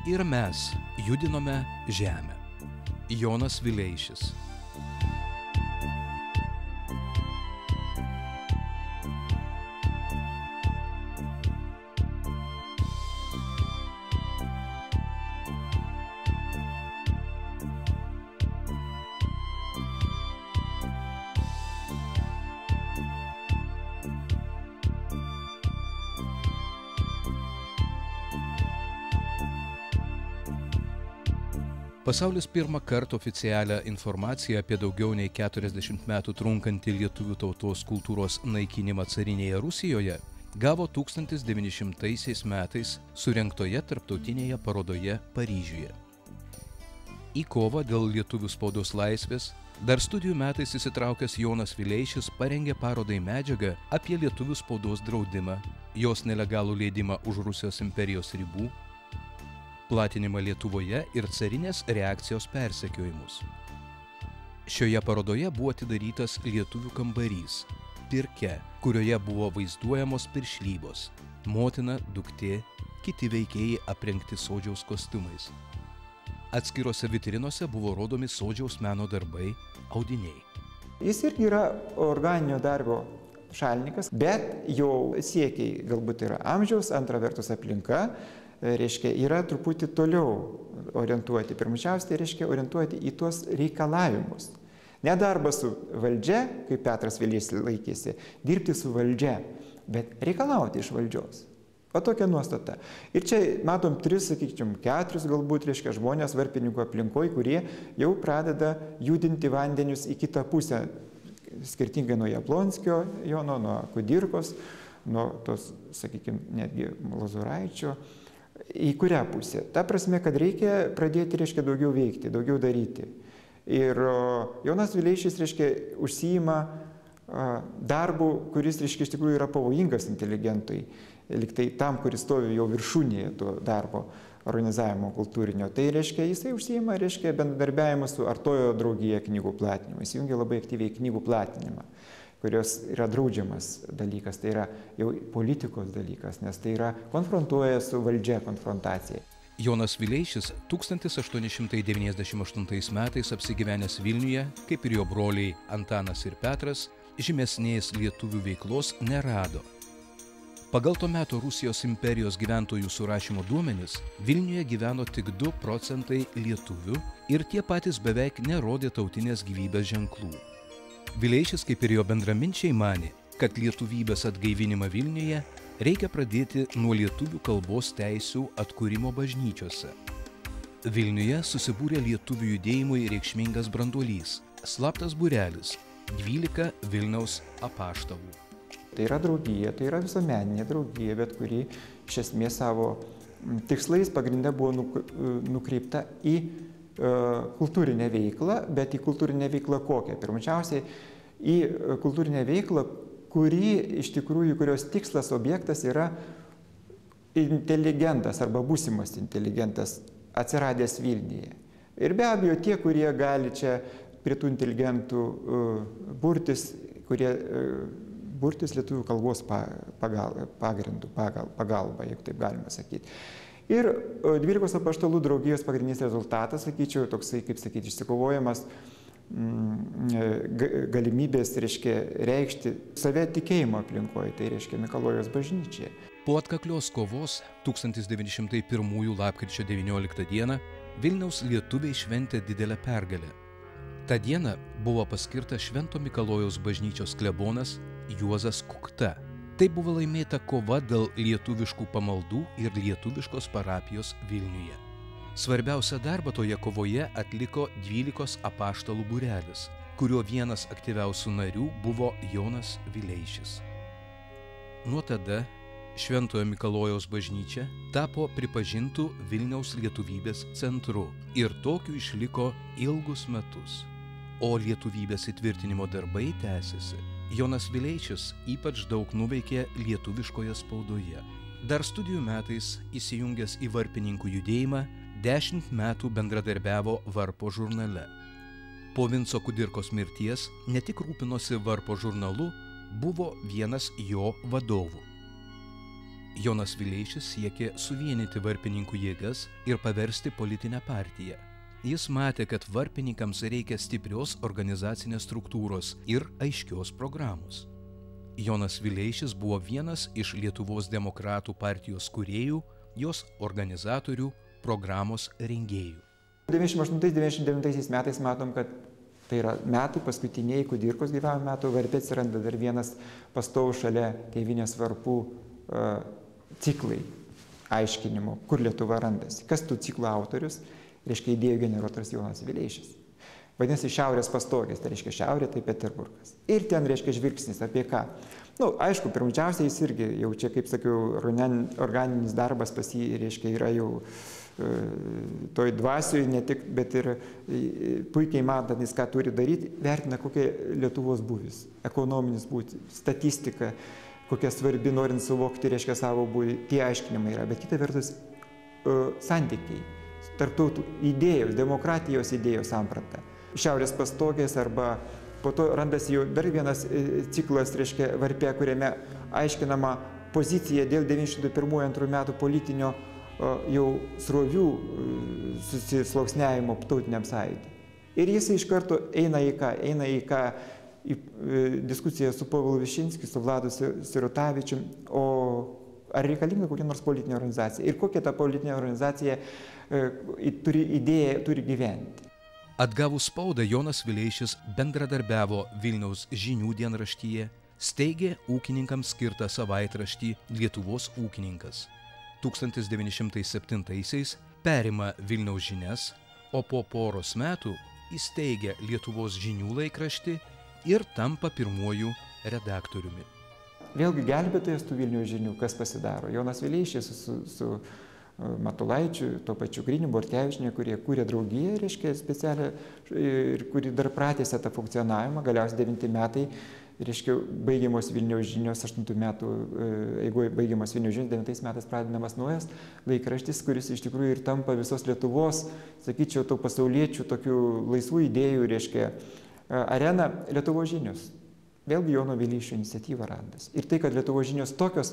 Ir mes judinome žemę. Jonas Vileišis. Pasaulis pirmą kartą oficialią informaciją apie daugiau nei 40 metų trunkantį lietuvių tautos kultūros naikinimą carinėje Rusijoje gavo 1900 metais surengtoje tarptautinėje parodoje Paryžiuje. Į kovą dėl lietuvių spaudos laisvės dar studijų metais įsitraukęs Jonas Vileišis parengė parodai medžiagą apie lietuvių spaudos draudimą, jos nelegalų leidimą už Rusijos imperijos ribų, platinimą Lietuvoje ir carinės reakcijos persekiojimus. Šioje parodoje buvo atidarytas lietuvių kambarys, pirkia, kurioje buvo vaizduojamos piršlybos, motina, duktė, kiti veikėjai aprengti Sodžiaus kostiumais. Atskirose vitrinose buvo rodomi Sodžiaus meno darbai, audiniai. Jis irgi yra organinio darbo šalininkas, bet jo siekiai galbūt yra amžiaus, antra vertus aplinka, reiškia, yra truputį toliau orientuoti. Pirmiausiai, reiškia, orientuoti į tuos reikalavimus. Ne darbas su valdžia, kaip Petras Vileišis laikėsi, dirbti su valdžia, bet reikalauti iš valdžios. O tokia nuostata. Ir čia matom 3, sakykim, 4 galbūt, reiškia, žmonės varpininkų aplinkoje, kurie jau pradeda judinti vandenius į kitą pusę, skirtingai nuo Jablonskio Jono, nuo Kudirkos, nuo tos, sakykim, netgi Lozoraičio. Į kurią pusę? Ta prasme, kad reikia pradėti, reiškia, daugiau veikti, daugiau daryti. Ir Jonas Vileišis, reiškia, užsiima darbu, kuris, reiškia, iš tikrųjų yra pavojingas inteligentui, liktai tam, kuris stovi jau viršūnėje to darbo organizavimo kultūrinio. Tai, reiškia, jisai užsiima, reiškia, bendradarbiavimą su Artojo draugija knygų platinimu. Jis jungia labai aktyviai knygų platinimą, kurios yra draudžiamas dalykas, tai yra jau politikos dalykas, nes tai yra konfrontuoja su valdžia konfrontacija. Jonas Vileišis 1898 metais apsigyvenęs Vilniuje, kaip ir jo broliai Antanas ir Petras, žymesnės lietuvių veiklos nerado. Pagal to meto Rusijos imperijos gyventojų surašymo duomenis, Vilniuje gyveno tik 2 procentai lietuvių ir tie patys beveik nerodė tautinės gyvybės ženklų. Vileišis, kaip ir jo bendraminčiai, manė, kad lietuvybės atgaivinimą Vilniuje reikia pradėti nuo lietuvių kalbos teisių atkūrimo bažnyčiose. Vilniuje susibūrė lietuvių judėjimui reikšmingas branduolys, slaptas būrelis, 12 Vilniaus apaštalų. Tai yra draugija, tai yra visuomeninė draugija, bet kuri iš esmės savo tikslais pagrinde buvo nukreipta į kultūrinę veiklą, bet į kultūrinę veiklą kokią? Pirmiausiai, į kultūrinę veiklą, iš tikrųjų, kurios tikslas, objektas yra inteligentas arba būsimas inteligentas atsiradęs Vilniuje. Ir be abejo, tie, kurie gali čia prie tų inteligentų burtis, kurie burtis lietuvių kalbos pagalba, jeigu taip galima sakyti. Ir 12 apaštalų draugijos pagrindinis rezultatas, sakyčiau, toksai, kaip sakyti, išsikovojamas galimybės, reiškia, reikšti save tikėjimo aplinkoje, tai reiškia Mikalojos bažnyčia. Po atkaklios kovos 1901 lapkričio 19 dieną Vilniaus lietuviai šventė didelę pergalę. Ta diena buvo paskirta Švento Mikalojaus bažnyčios klebonas Juozas Kukta. Tai buvo laimėta kova dėl lietuviškų pamaldų ir lietuviškos parapijos Vilniuje. Svarbiausią darbą toje kovoje atliko 12 apaštalų būrelis, kurio vienas aktyviausių narių buvo Jonas Vileišis. Nuo tada Šventojo Mikalojaus bažnyčia tapo pripažintų Vilniaus lietuvybės centru ir tokiu išliko ilgus metus. O lietuvybės įtvirtinimo darbai tęsiasi. Jonas Vileišis ypač daug nuveikė lietuviškoje spaudoje. Dar studijų metais įsijungęs į varpininkų judėjimą, 10 metų bendradarbiavo Varpo žurnale. Po Vinco Kudirkos mirties ne tik rūpinosi Varpo žurnalu, buvo vienas jo vadovų. Jonas Vileišis siekė suvienyti varpininkų jėgas ir paversti politinę partiją. Jis matė, kad varpininkams reikia stiprios organizacinės struktūros ir aiškios programos. Jonas Vileišis buvo vienas iš Lietuvos demokratų partijos kūrėjų, jos organizatorių, programos rengėjų. 98-99 metais matom, kad tai yra metų paskutiniai Kudirkos gyvavimo metų, varpe atsiranda dar vienas pastovus šalia Tėvynės varpų ciklai aiškinimo, kur Lietuva randasi. Kas tų ciklų autorius? Reiškia idėjų generuotojas Jonas Vileišis. Vadinasi, šiaurės pastogės, tai reiškia šiaurė, tai Peterburgas. Ir ten reiškia žvilgsnis apie ką. Aišku, pirmiausia, jis irgi jau čia, kaip sakiau, organinis darbas pas jį, reiškia, yra jau toj dvasioj, ne tik, bet ir puikiai matantis, ką turi daryti, vertina kokia Lietuvos būvis, ekonominis būvis, statistika, kokia svarbi, norint suvokti, reiškia, savo būvį, tie aiškinimai yra. Bet kita vertus, santykiai, tarptautų idėjos, demokratijos idėjos samprata. Šiaurės pastogės arba po to randasi jau dar vienas ciklas, reiškia, varpe, kuriame aiškinama pozicija dėl 1901-1902 metų politinio jau srovių susisluoksniavimo tautiniam sąjūdį. Ir jis iš karto eina į ką? Eina į ką? Į diskusiją su Povilu Višinskiu, su Vladu Sirutavičium, o ar reikalinga kokia nors politinė organizacija ir kokia ta politinė organizacija turi idėją, turi gyventi. Atgavus spaudą, Jonas Vileišis bendradarbiavo Vilniaus žinių dienraštyje, steigė ūkininkams skirtą savaitraštį Lietuvos ūkininkas. 1907-aisiais perima Vilniaus žinias, o po poros metų įsteigia Lietuvos žinių laikraštį ir tampa pirmuoju redaktoriumi. Vėlgi gelbėtojas tų Vilniaus žinių, kas pasidaro? Jonas Vileišis su Matulaičiu, tuo pačiu Griniu, Bortkevičiumi, kurie kūrė draugiją, reiškia, specialią, ir kuri dar pratėsi tą funkcionavimą, galiausiai 9 metai, reiškia, baigiamos Vilniaus žinios, 8 metų, jeigu baigiamos Vilniaus žinios, 9 metais pradedamas naujas laikraštis, kuris iš tikrųjų ir tampa visos Lietuvos, sakyčiau, tų pasauliečių, tokių laisvų idėjų, reiškia, arena Lietuvos žinios. Vėlgi Jono Vileišio iniciatyva randas. Ir tai, kad Lietuvos žinios tokios,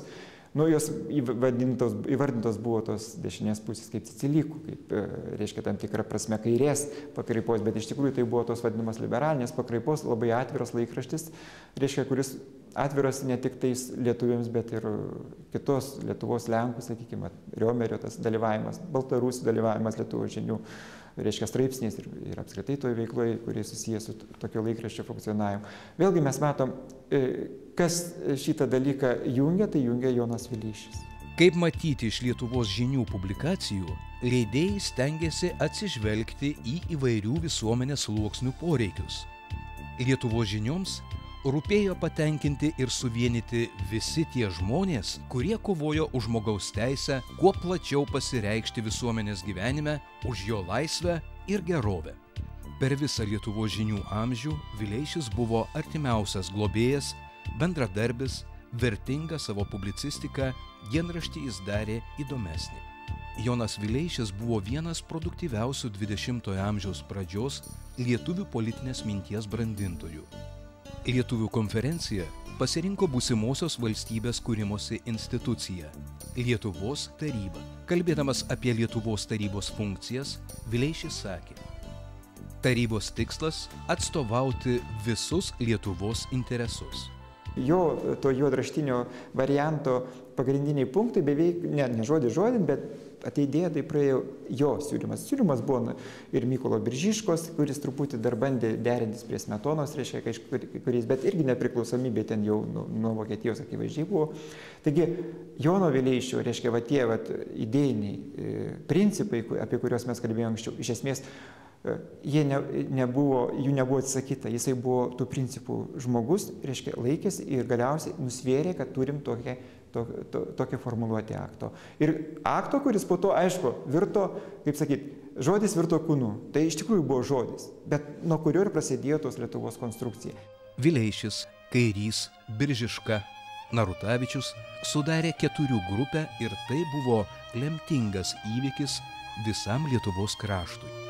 jos įvardintos buvo tos dešinės pusės kaip cicilikų, kaip, reiškia, tam tikrą prasme kairės pakraipos, bet iš tikrųjų tai buvo tos vadinamas liberalinės pakraipos, labai atviras laikraštis, reiškia, kuris atviras ne tik tais lietuviams, bet ir kitos Lietuvos Lenkų, sakykime, Riomerio tas dalyvavimas, Baltarusių dalyvavimas Lietuvos žinių, reiškia, straipsniais ir apskritai toje veikloje, kurie susijęs su tokio laikraščio funkcionavimu. Vėlgi mes matom, kas šitą dalyką jungia, tai jungia Jonas Vileišis. Kaip matyti iš Lietuvos žinių publikacijų, leidėjai stengiasi atsižvelgti į įvairių visuomenės sluoksnių poreikius. Lietuvos žinioms rūpėjo patenkinti ir suvienyti visi tie žmonės, kurie kovojo už žmogaus teisę kuo plačiau pasireikšti visuomenės gyvenime, už jo laisvę ir gerovę. Per visą Lietuvos žinių amžių Vileišis buvo artimiausias globėjas, bendradarbis, vertingą savo publicistiką dienraštį jis darė įdomesnį. Jonas Vileišis buvo vienas produktyviausių 20-ojo amžiaus pradžios lietuvių politinės minties brandintojų. Lietuvių konferencija pasirinko būsimosios valstybės kūrimosi instituciją – Lietuvos tarybą. Kalbėdamas apie Lietuvos tarybos funkcijas, Vileišis sakė: tarybos tikslas – atstovauti visus Lietuvos interesus. Jo to juodraštinio varianto pagrindiniai punktai beveik, ne žodį žodin, bet ateidėja, tai praėjo jo siūlymas. Siūlymas buvo ir Mykolo Biržiškos, kuris truputį dar bandė derintis prie Smetonos, reiškia, kažkuris, bet irgi nepriklausomybė ten jau nuo Vokietijos akivaizdžiai buvo. Taigi, Jono Vileišio, reiškia, va tie idėjiniai principai, apie kuriuos mes kalbėjome anksčiau, iš esmės, jų nebuvo atsakyta, jisai buvo tų principų žmogus, reiškia, laikėsi ir galiausiai nusvėrė, kad turim tokią formuluotę akto. Ir akto, kuris po to, aišku, virto, kaip sakyti, žodis virto kūnu. Tai iš tikrųjų buvo žodis, bet nuo kurio ir prasidėjo tos Lietuvos konstrukcija. Vileišis, Kairys, Biržiška, Narutavičius sudarė 4 grupę ir tai buvo lemtingas įvykis visam Lietuvos kraštui.